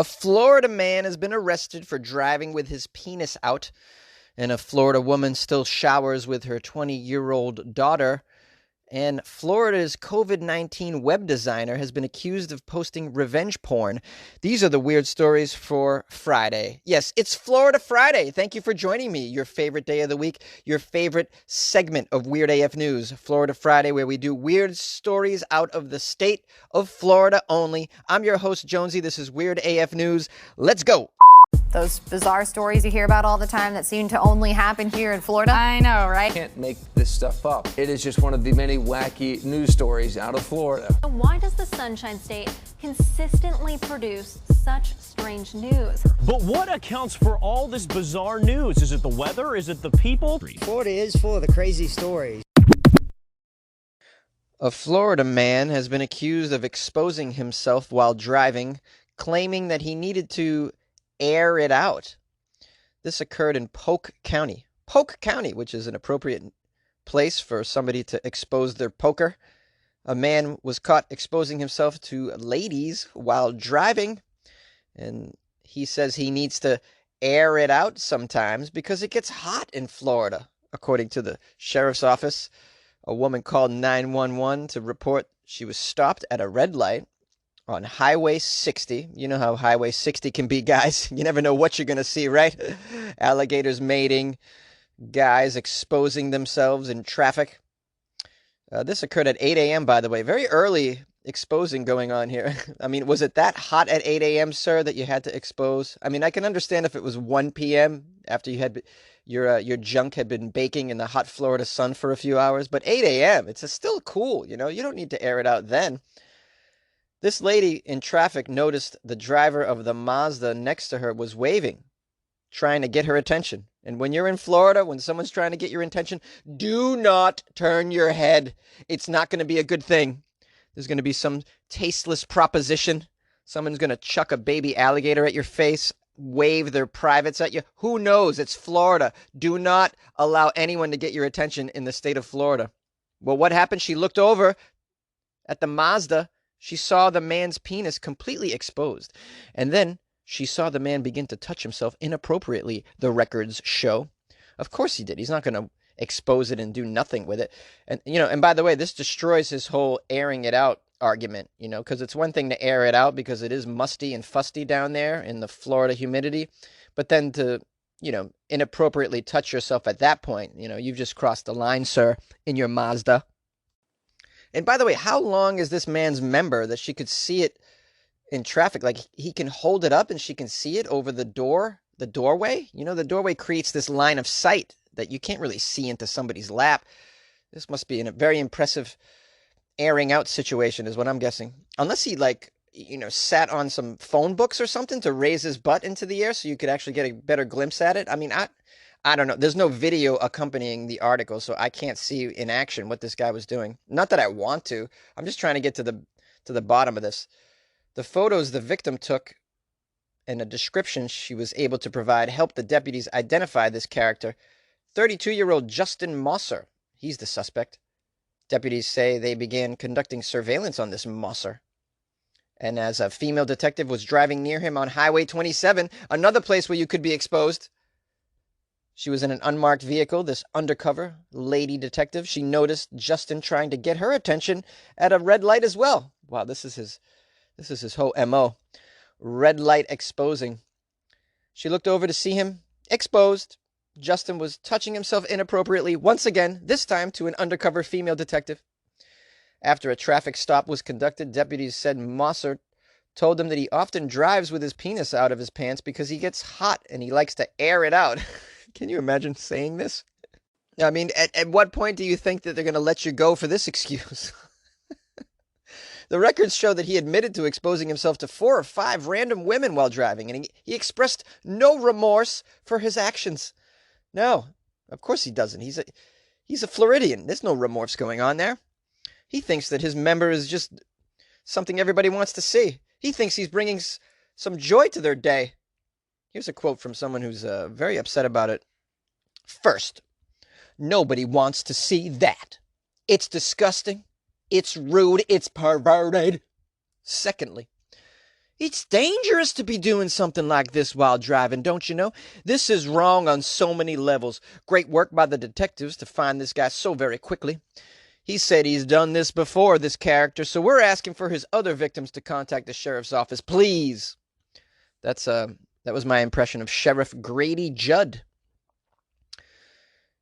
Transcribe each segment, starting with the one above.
A Florida man has been arrested for driving with his penis out, and a Florida woman still showers with her 20-year-old daughter. And Florida's COVID-19 web designer has been accused of posting revenge porn. These are the weird stories for Friday. Yes, it's Florida Friday. Thank you for joining me. Your favorite day of the week, your favorite segment of Weird AF News, Florida Friday, where we do weird stories out of the state of Florida only. I'm your host, Jonesy. This is Weird AF News. Let's go. Those bizarre stories you hear about all the time that seem to only happen here in Florida. I know, right? Can't make this stuff up. It is just one of the many wacky news stories out of Florida. Why does the Sunshine State consistently produce such strange news? But what accounts for all this bizarre news? Is it the weather? Is it the people? Florida is full of the crazy stories. A Florida man has been accused of exposing himself while driving, claiming that he needed to air it out. This occurred in Polk County. Polk County, which is an appropriate place for somebody to expose their poker. A man was caught exposing himself to ladies while driving, and he says he needs to air it out sometimes because it gets hot in Florida. According to the sheriff's office, a woman called 911 to report she was stopped at a red light on Highway 60. You know how Highway 60 can be, guys. You never know what you're going to see, right? Alligators mating, guys exposing themselves in traffic. This occurred at 8 a.m., by the way. Very early exposing going on here. I mean, was it that hot at 8 a.m., sir, that you had to expose? I mean, I can understand if it was 1 p.m. after you had your junk had been baking in the hot Florida sun for a few hours. But 8 a.m., it's still cool, you know? You don't need to air it out then. This lady in traffic noticed the driver of the Mazda next to her was waving, trying to get her attention. And when you're in Florida, when someone's trying to get your attention, do not turn your head. It's not going to be a good thing. There's going to be some tasteless proposition. Someone's going to chuck a baby alligator at your face, wave their privates at you. Who knows? It's Florida. Do not allow anyone to get your attention in the state of Florida. Well, what happened? She looked over at the Mazda. She saw the man's penis completely exposed. And then she saw the man begin to touch himself inappropriately, the records show. Of course he did. He's not going to expose it and do nothing with it. And, and by the way, this destroys his whole airing it out argument, because it's one thing to air it out because it is musty and fusty down there in the Florida humidity. But then to, inappropriately touch yourself at that point, you've just crossed the line, sir, in your Mazda. And by the way, how long is this man's member that she could see it in traffic? Like, he can hold it up and she can see it over the doorway. The doorway creates this line of sight that you can't really see into somebody's lap. This must be a very impressive airing out situation is what I'm guessing. Unless he sat on some phone books or something to raise his butt into the air so you could actually get a better glimpse at it. I mean, I don't know. There's no video accompanying the article, so I can't see in action what this guy was doing. Not that I want to. I'm just trying to get to the bottom of this. The photos the victim took and a description she was able to provide helped the deputies identify this character. 32-year-old Justin Mosser. He's the suspect. Deputies say they began conducting surveillance on this Mosser. And as a female detective was driving near him on Highway 27, another place where you could be exposed, she was in an unmarked vehicle, this undercover lady detective. She noticed Justin trying to get her attention at a red light as well. Wow, this is his whole MO. Red light exposing. She looked over to see him exposed. Justin was touching himself inappropriately once again, this time to an undercover female detective. After a traffic stop was conducted, deputies said Mosser told him that he often drives with his penis out of his pants because he gets hot and he likes to air it out. Can you imagine saying this? I mean, at what point do you think that they're going to let you go for this excuse? The records show that he admitted to exposing himself to 4 or 5 random women while driving, and he expressed no remorse for his actions. No, of course he doesn't. He's a Floridian. There's no remorse going on there. He thinks that his member is just something everybody wants to see. He thinks he's bringing some joy to their day. Here's a quote from someone who's very upset about it. First, nobody wants to see that. It's disgusting. It's rude. It's perverted. Secondly, It's dangerous to be doing something like this while driving, don't you know? This is wrong on so many levels. Great work by the detectives to find this guy so very quickly. He said he's done this before, this character, so we're asking for his other victims to contact the sheriff's office, please. That was my impression of Sheriff Grady Judd.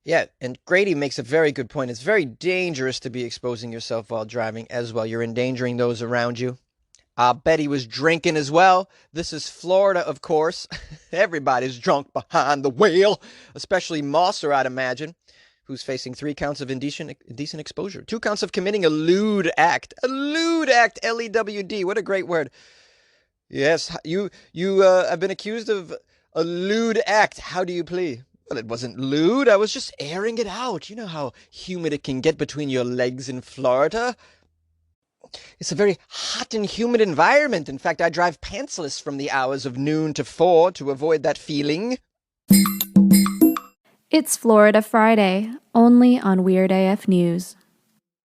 Yeah, and Grady makes a very good point. It's very dangerous to be exposing yourself while driving as well. You're endangering those around you. I bet he was drinking as well. This is Florida, of course. Everybody's drunk behind the wheel, especially Mosser, I'd imagine, who's facing 3 counts of indecent exposure, 2 counts of committing a lewd act. A lewd act, L-E-W-D. What a great word. Yes, you have been accused of a lewd act. How do you plead? Well, it wasn't lewd. I was just airing it out. You know how humid it can get between your legs in Florida. It's a very hot and humid environment. In fact, I drive pantsless from the hours of noon to 4 to avoid that feeling. It's Florida Friday, only on Weird AF News.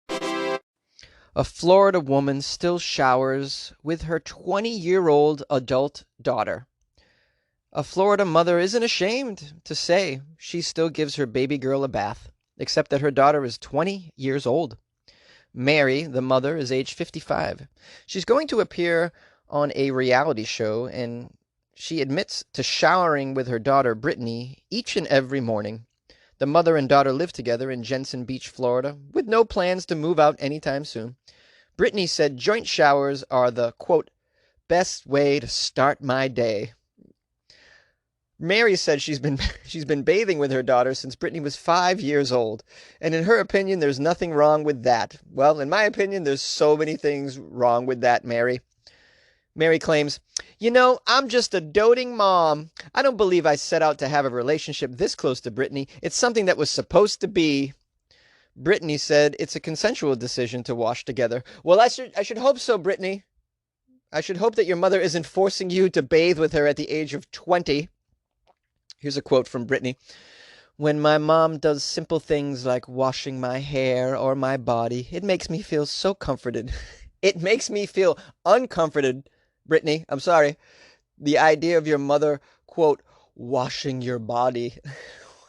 A Florida woman still showers with her 20-year-old adult daughter. A Florida mother isn't ashamed to say she still gives her baby girl a bath, except that her daughter is 20 years old. Mary, the mother, is age 55. She's going to appear on a reality show, and she admits to showering with her daughter, Brittany, each and every morning. The mother and daughter live together in Jensen Beach, Florida, with no plans to move out anytime soon. Brittany said joint showers are the, quote, best way to start my day. Mary said she's been bathing with her daughter since Brittany was 5 years old, and in her opinion, there's nothing wrong with that. Well, in my opinion, there's so many things wrong with that, Mary. Mary claims, you know, I'm just a doting mom. I don't believe I set out to have a relationship this close to Brittany. It's something that was supposed to be. Brittany said it's a consensual decision to wash together. Well, I should hope so, Brittany. I should hope that your mother isn't forcing you to bathe with her at the age of 20. Here's a quote from Brittany. When my mom does simple things like washing my hair or my body, it makes me feel so comforted. It makes me feel uncomforted, Brittany. I'm sorry. The idea of your mother, quote, washing your body.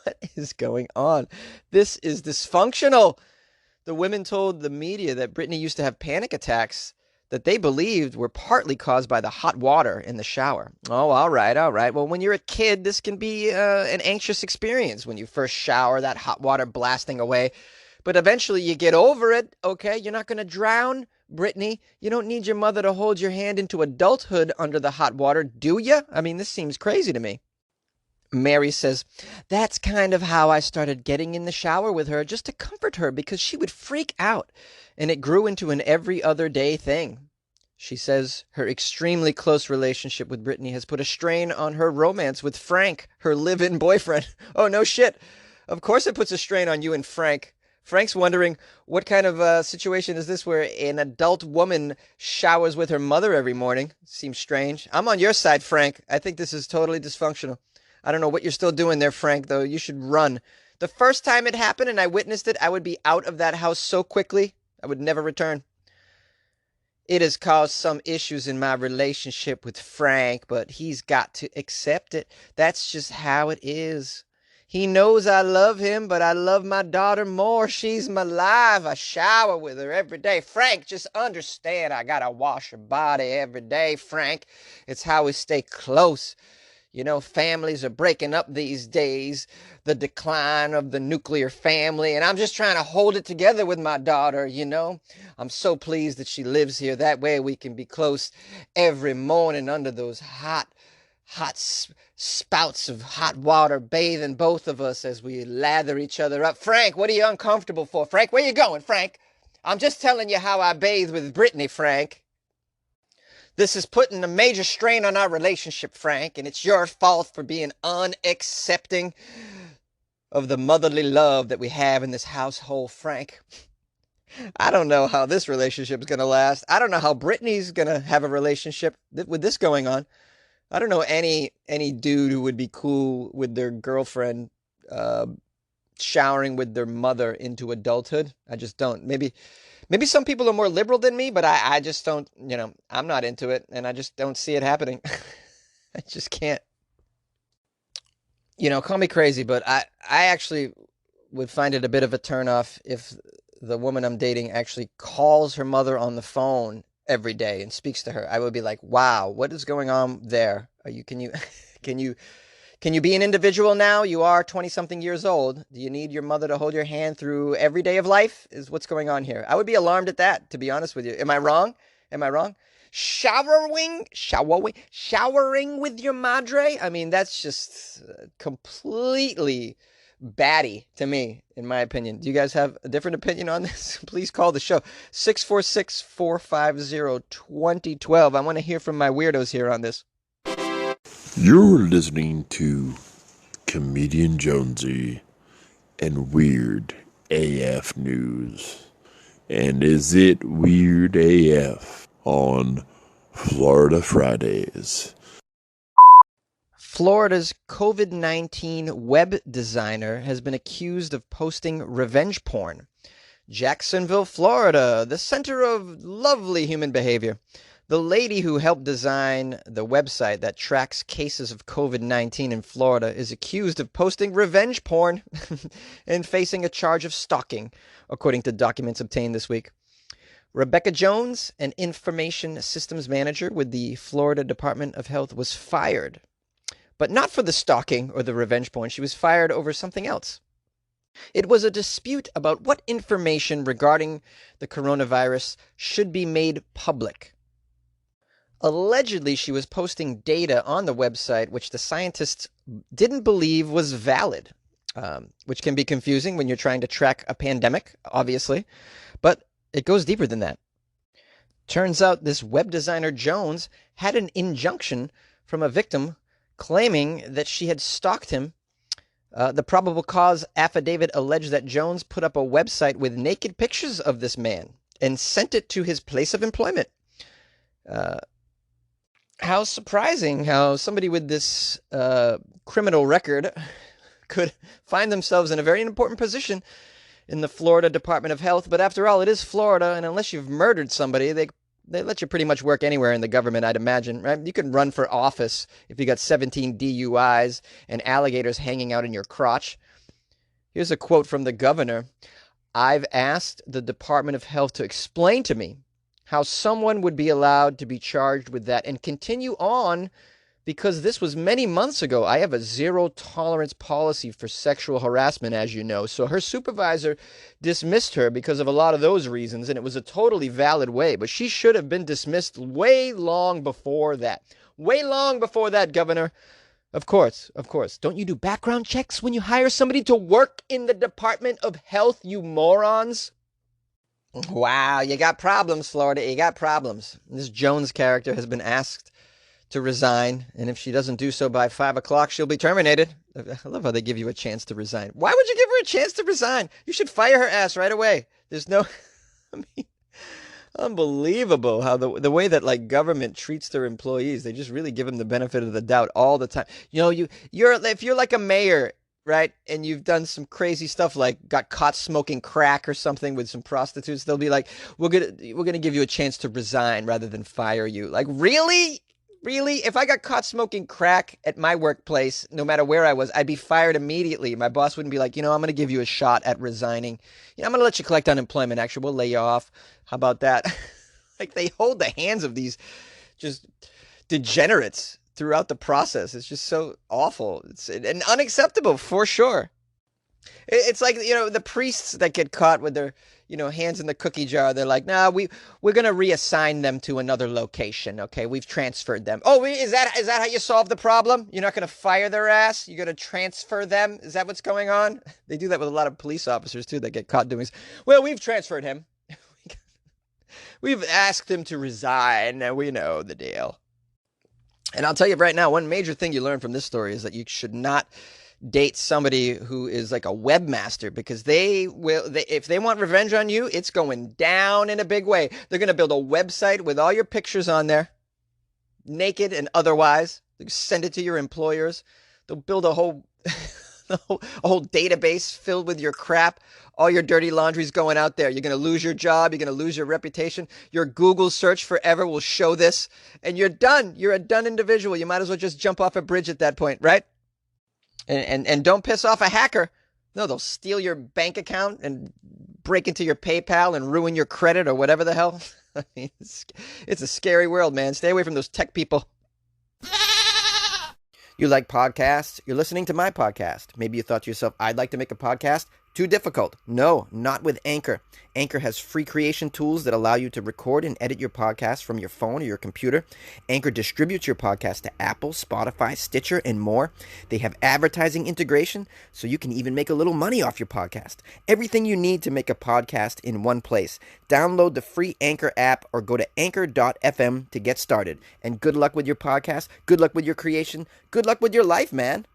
What is going on? This is dysfunctional. The women told the media that Brittany used to have panic attacks that they believed were partly caused by the hot water in the shower. Oh, all right. Well, when you're a kid, this can be an anxious experience when you first shower, that hot water blasting away. But eventually you get over it, okay? You're not going to drown, Brittany. You don't need your mother to hold your hand into adulthood under the hot water, do you? I mean, this seems crazy to me. Mary says, that's kind of how I started getting in the shower with her, just to comfort her, because she would freak out, and it grew into an every other day thing. She says her extremely close relationship with Brittany has put a strain on her romance with Frank, her live-in boyfriend. Oh, no shit. Of course it puts a strain on you and Frank. Frank's wondering, what kind of situation is this where an adult woman showers with her mother every morning? Seems strange. I'm on your side, Frank. I think this is totally dysfunctional. I don't know what you're still doing there, Frank, though. You should run. The first time it happened and I witnessed it, I would be out of that house so quickly, I would never return. It has caused some issues in my relationship with Frank, but he's got to accept it. That's just how it is. He knows I love him, but I love my daughter more. She's my life. I shower with her every day. Frank, just understand I gotta wash her body every day, Frank. It's how we stay close. You know, families are breaking up these days, the decline of the nuclear family, and I'm just trying to hold it together with my daughter, you know. I'm so pleased that she lives here. That way we can be close every morning under those hot spouts of hot water, bathing both of us as we lather each other up. Frank, what are you uncomfortable for? Frank, where you going, Frank? I'm just telling you how I bathe with Brittany, Frank. This is putting a major strain on our relationship, Frank, and it's your fault for being unaccepting of the motherly love that we have in this household, Frank. I don't know how this relationship is going to last. I don't know how Brittany's going to have a relationship with this going on. I don't know any dude who would be cool with their girlfriend showering with their mother into adulthood. I just don't. Maybe Maybe some people are more liberal than me, but I just don't, I'm not into it, and I just don't see it happening. I just can't. Call me crazy, but I actually would find it a bit of a turnoff if the woman I'm dating actually calls her mother on the phone every day and speaks to her. I would be like, wow, what is going on there? Can you, can you, can you be an individual now? You are 20 something years old. Do you need your mother to hold your hand through every day of life? Is what's going on here. I would be alarmed at that, to be honest with you. Am I wrong? Am I wrong? Showering with your madre? I mean, that's just completely batty to me, in my opinion. Do you guys have a different opinion on this? Please call the show 646-450-2012. I want to hear from my weirdos here on this. You're listening to Comedian Jonesy and Weird AF News. And is it Weird AF on Florida Fridays? Florida's COVID-19 web designer has been accused of posting revenge porn. Jacksonville, Florida, the center of lovely human behavior. The lady who helped design the website that tracks cases of COVID-19 in Florida is accused of posting revenge porn and facing a charge of stalking, according to documents obtained this week. Rebecca Jones, an information systems manager with the Florida Department of Health, was fired. But not for the stalking or the revenge porn. She was fired over something else. It was a dispute about what information regarding the coronavirus should be made public. Allegedly, she was posting data on the website which the scientists didn't believe was valid, which can be confusing when you're trying to track a pandemic, obviously. But it goes deeper than that. Turns out this web designer Jones had an injunction from a victim claiming that she had stalked him. The probable cause affidavit alleged that Jones put up a website with naked pictures of this man and sent it to his place of employment. How surprising how somebody with this criminal record could find themselves in a very important position in the Florida Department of Health. But after all, it is Florida, and unless you've murdered somebody, they let you pretty much work anywhere in the government, I'd imagine, right? You can run for office if you got 17 DUIs and alligators hanging out in your crotch. Here's a quote from the governor. "I've asked the Department of Health to explain to me how someone would be allowed to be charged with that and continue on because this was many months ago. I have a zero tolerance policy for sexual harassment, as you know." So her supervisor dismissed her because of a lot of those reasons, and it was a totally valid way. But she should have been dismissed way long before that. Way long before that, Governor. Of course, of course. Don't you do background checks when you hire somebody to work in the Department of Health, you morons? Wow, you got problems, Florida. You got problems. This Jones character has been asked to resign, and if she doesn't do so by 5 o'clock, she'll be terminated. I love how they give you a chance to resign. Why would you give her a chance to resign? You should fire her ass right away. There's no... I mean, unbelievable how the way that like government treats their employees. They just really give them the benefit of the doubt all the time. If you're like a mayor, right, and you've done some crazy stuff like got caught smoking crack or something with some prostitutes, they'll be like, we're gonna give you a chance to resign rather than fire you. Like, really? Really? If I got caught smoking crack at my workplace, no matter where I was, I'd be fired immediately. My boss wouldn't be like, I'm going to give you a shot at resigning. I'm going to let you collect unemployment. Actually, we'll lay you off. How about that? Like, they hold the hands of these just degenerates throughout the process. It's just so awful. And unacceptable for sure. It's like, the priests that get caught with their, hands in the cookie jar. They're like, nah, we're going to reassign them to another location. Okay, we've transferred them. Oh, is that how you solve the problem? You're not going to fire their ass? You're going to transfer them? Is that what's going on? They do that with a lot of police officers, too, that get caught doing this. Well, we've transferred him. We've asked him to resign. And we know the deal. And I'll tell you right now, one major thing you learn from this story is that you should not date somebody who is like a webmaster, because if they want revenge on you, it's going down in a big way. They're going to build a website with all your pictures on there, naked and otherwise. They send it to your employers. They'll build a whole A whole database filled with your crap. All your dirty laundry's going out there. You're going to lose your job. You're going to lose your reputation. Your Google search forever will show this, and you're done. You're a done individual. You might as well just jump off a bridge at that point, right? And don't piss off a hacker. No, they'll steal your bank account and break into your PayPal and ruin your credit or whatever the hell. I mean, it's a scary world, man. Stay away from those tech people. You like podcasts? You're listening to my podcast. Maybe you thought to yourself, I'd like to make a podcast. Too difficult. No, not with Anchor. Anchor has free creation tools that allow you to record and edit your podcast from your phone or your computer. Anchor distributes your podcast to Apple, Spotify, Stitcher, and more. They have advertising integration, so you can even make a little money off your podcast. Everything you need to make a podcast in one place. Download the free Anchor app or go to anchor.fm to get started. And good luck with your podcast. Good luck with your creation. Good luck with your life, man.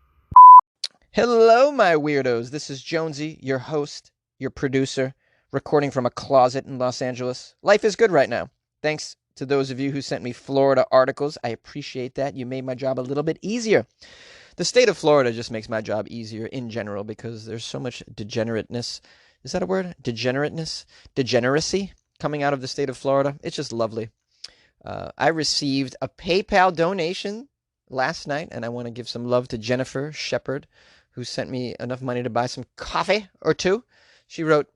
Hello, my weirdos. This is Jonesy, your host, your producer, recording from a closet in Los Angeles. Life is good right now. Thanks to those of you who sent me Florida articles. I appreciate that. You made my job a little bit easier. The state of Florida just makes my job easier in general because there's so much degenerateness. Is that a word? Degenerateness? Degeneracy coming out of the state of Florida. It's just lovely. I received a PayPal donation last night, and I want to give some love to Jennifer Shepard, who sent me enough money to buy some coffee or two. She wrote,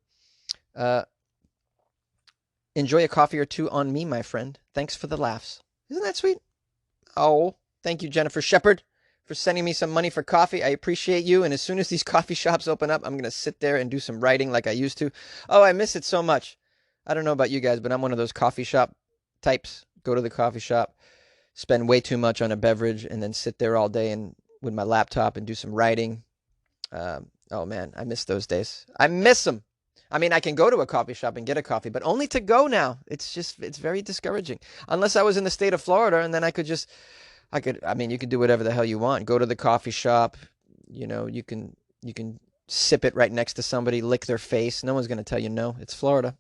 enjoy a coffee or two on me, my friend. Thanks for the laughs. Isn't that sweet? Oh, thank you, Jennifer Shepard, for sending me some money for coffee. I appreciate you. And as soon as these coffee shops open up, I'm going to sit there and do some writing like I used to. Oh, I miss it so much. I don't know about you guys, but I'm one of those coffee shop types. Go to the coffee shop, spend way too much on a beverage, and then sit there all day and with my laptop and do some writing. Oh man, I miss those days. I miss them. I mean, I can go to a coffee shop and get a coffee, but only to go now. It's very discouraging. Unless I was in the state of Florida, and then I mean, you could do whatever the hell you want. Go to the coffee shop, you know, you can sip it right next to somebody, lick their face. No one's going to tell you no. It's Florida.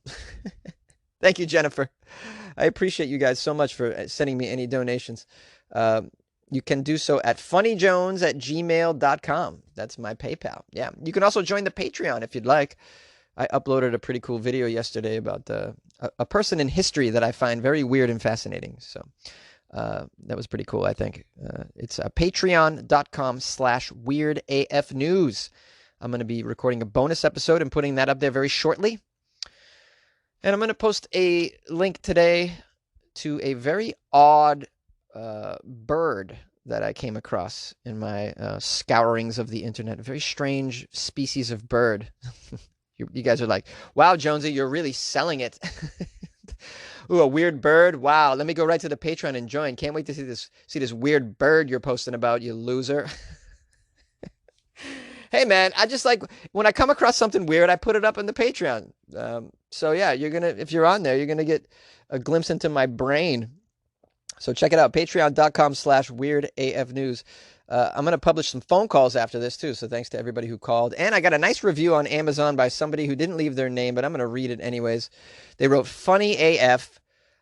Thank you, Jennifer. I appreciate you guys so much for sending me any donations. You can do so at funnyjones@gmail.com. That's my PayPal. Yeah. You can also join the Patreon if you'd like. I uploaded a pretty cool video yesterday about a person in history that I find very weird and fascinating. So that was pretty cool, I think. It's patreon.com/weirdafnews. I'm going to be recording a bonus episode and putting that up there very shortly. And I'm going to post a link today to a very odd bird that I came across in my scourings of the internet. A very strange species of bird. You guys are like, wow, Jonesy, you're really selling it. Ooh, a weird bird. Wow, let me go right to the Patreon and join. Can't wait to see this weird bird you're posting about, you loser. Hey man, I just like when I come across something weird, I put it up on the Patreon. So yeah, if you're on there, you're gonna get a glimpse into my brain. So check it out, patreon.com/weirdafnews. I'm going to publish some phone calls after this too, so thanks to everybody who called. And I got a nice review on Amazon by somebody who didn't leave their name, but I'm going to read it anyways. They wrote, Funny AF.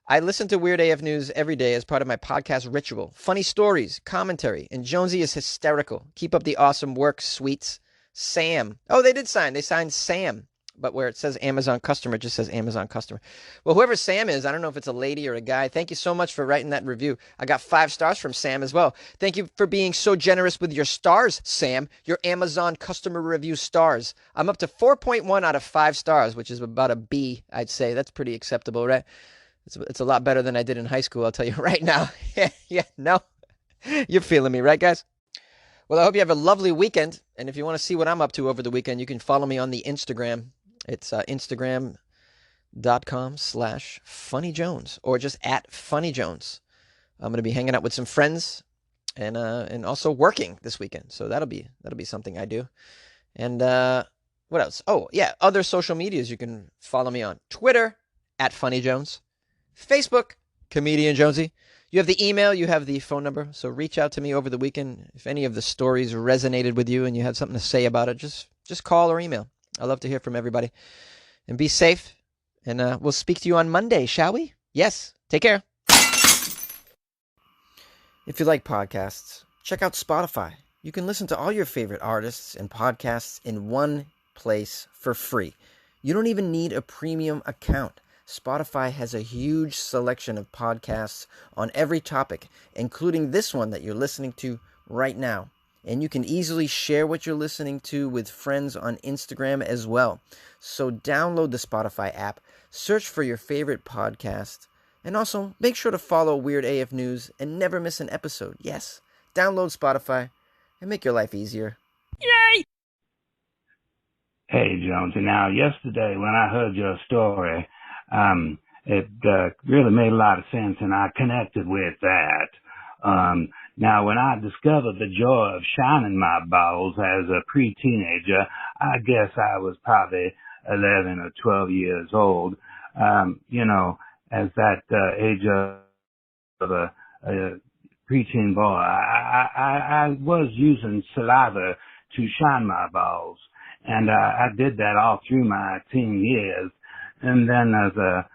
I listen to Weird AF News every day as part of my podcast ritual. Funny stories, commentary, and Jonesy is hysterical. Keep up the awesome work, sweets. Sam. Oh, they did sign. They signed Sam. But where it says Amazon customer, it just says Amazon customer. Well, whoever Sam is, I don't know if it's a lady or a guy. Thank you so much for writing that review. I got 5 stars from Sam as well. Thank you for being so generous with your stars, Sam. Your Amazon customer review stars. I'm up to 4.1 out of 5 stars, which is about a B, I'd say. That's pretty acceptable, right? It's a lot better than I did in high school, I'll tell you right now. Yeah, no. You're feeling me, right, guys? Well, I hope you have a lovely weekend. And if you want to see what I'm up to over the weekend, you can follow me on the Instagram. It's instagram.com/funnyjones or just @funnyjones. I'm going to be hanging out with some friends and also working this weekend. So that'll be something I do. And what else? Oh, yeah, other social medias you can follow me on. Twitter @funnyjones. Facebook, Comedian Jonesy. You have the email, you have the phone number. So reach out to me over the weekend. If any of the stories resonated with you and you have something to say about it, just call or email. I love to hear from everybody. And be safe. And we'll speak to you on Monday, shall we? Yes. Take care. If you like podcasts, check out Spotify. You can listen to all your favorite artists and podcasts in one place for free. You don't even need a premium account. Spotify has a huge selection of podcasts on every topic, including this one that you're listening to right now. And you can easily share what you're listening to with friends on Instagram as well. So download the Spotify app, search for your favorite podcast, and also make sure to follow Weird AF News and never miss an episode. Yes, download Spotify and make your life easier. Hey, Jonesy. Now, yesterday when I heard your story, it really made a lot of sense, and I connected with that. Now, when I discovered the joy of shining my balls as a pre-teenager, I guess I was probably 11 or 12 years old. As that age of a preteen boy, I was using saliva to shine my balls. And I did that all through my teen years. And then as a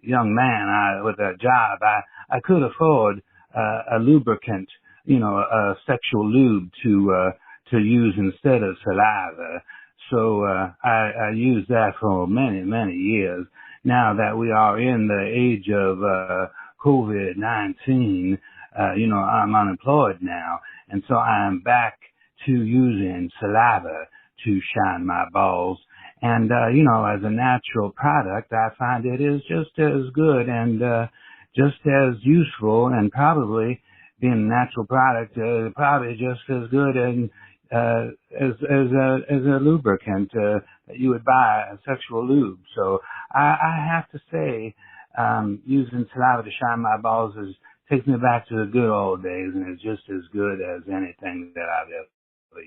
young man, with a job, I could afford a lubricant, a sexual lube to use instead of saliva. So I used that for many, many years. Now that we are in the age of COVID-19, I'm unemployed now. And so I am back to using saliva to shine my balls. And, as a natural product, I find it is just as good and just as useful, and probably being a natural product, probably just as good as a lubricant that you would buy, a sexual lube. So I have to say, using saliva to shine my balls takes me back to the good old days, and it's just as good as anything that I've ever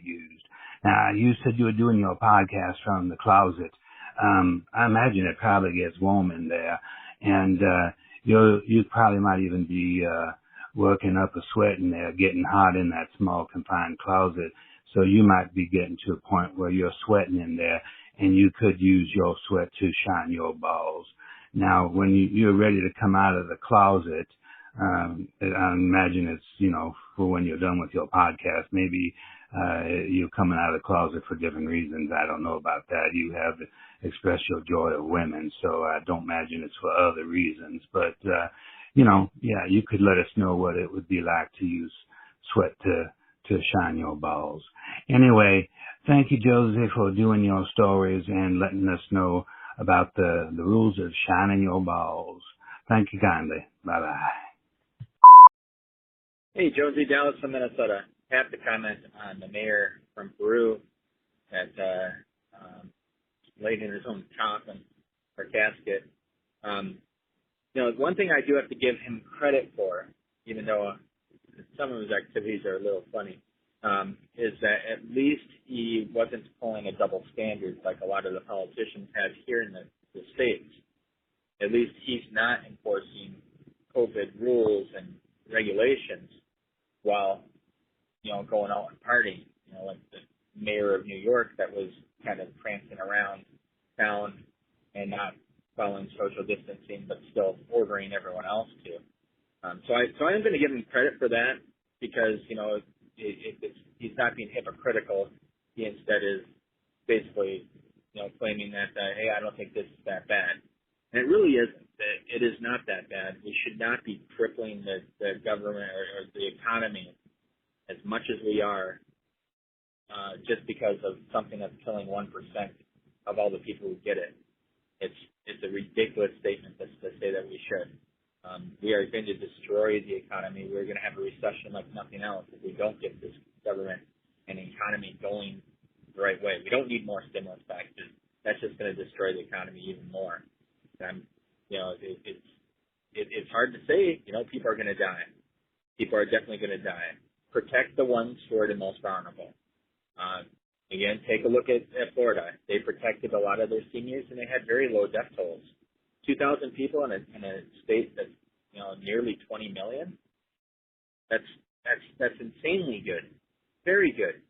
used. Now, you said you were doing your podcast from the closet. I imagine it probably gets warm in there, and you probably might even be working up a sweat in there, getting hot in that small confined closet. So you might be getting to a point where you're sweating in there, and you could use your sweat to shine your balls. Now, when you're ready to come out of the closet, I imagine it's, for when you're done with your podcast, maybe you're coming out of the closet for different reasons. I don't know about that. You have expressed your joy of women, so I don't imagine it's for other reasons. But, you could let us know what it would be like to use sweat to shine your balls. Anyway, thank you, Josie, for doing your stories and letting us know about the rules of shining your balls. Thank you kindly. Bye-bye. Hey, Jonesy, Dallas from Minnesota. I have to comment on the mayor from Peru that laid in his own coffin or casket. One thing I do have to give him credit for, even though some of his activities are a little funny, is that at least he wasn't pulling a double standard like a lot of the politicians have here in the States. At least he's not enforcing COVID rules and regulations while, going out and partying, like the mayor of New York that was kind of prancing around town and not following social distancing, but still ordering everyone else to. So I am going to give him credit for that because, he's not being hypocritical. He instead is basically, claiming that, hey, I don't think this is that bad. And it really isn't. It is not that bad. We should not be crippling the government or the economy as much as we are just because of something that's killing 1% of all the people who get it. It's a ridiculous statement to say that we should. We are going to destroy the economy. We're going to have a recession like nothing else if we don't get this government and economy going the right way. We don't need more stimulus packages. That's just going to destroy the economy even more. It's hard to say. People are going to die. People are definitely going to die. Protect the ones who are the most vulnerable. Again, take a look at Florida. They protected a lot of their seniors, and they had very low death tolls. 2,000 people in a state that's nearly 20 million. That's insanely good. Very good.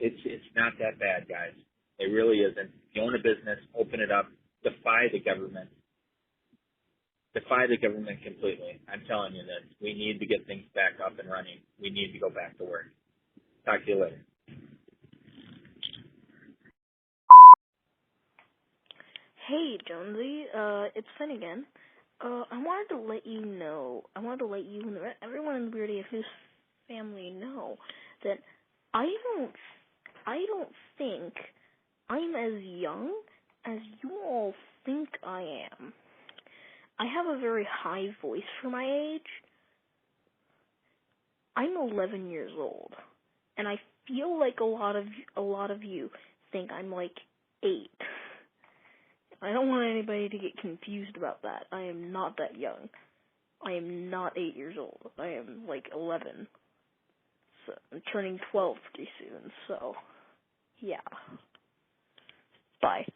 It's not that bad, guys. It really isn't. If you own a business, open it up. Defy the government. Defy the government completely. I'm telling you this. We need to get things back up and running. We need to go back to work. Talk to you later. Hey, Jonesy, it's Finn again. I wanted to let you and everyone in the Weird AF News family know that I don't think I'm as young as you all think I am. I have a very high voice for my age. I'm 11 years old, and I feel like a lot of you think I'm like 8. I don't want anybody to get confused about that. I am not that young. I am not 8 years old. I am like 11. So I'm turning 12 pretty soon, so yeah. Bye.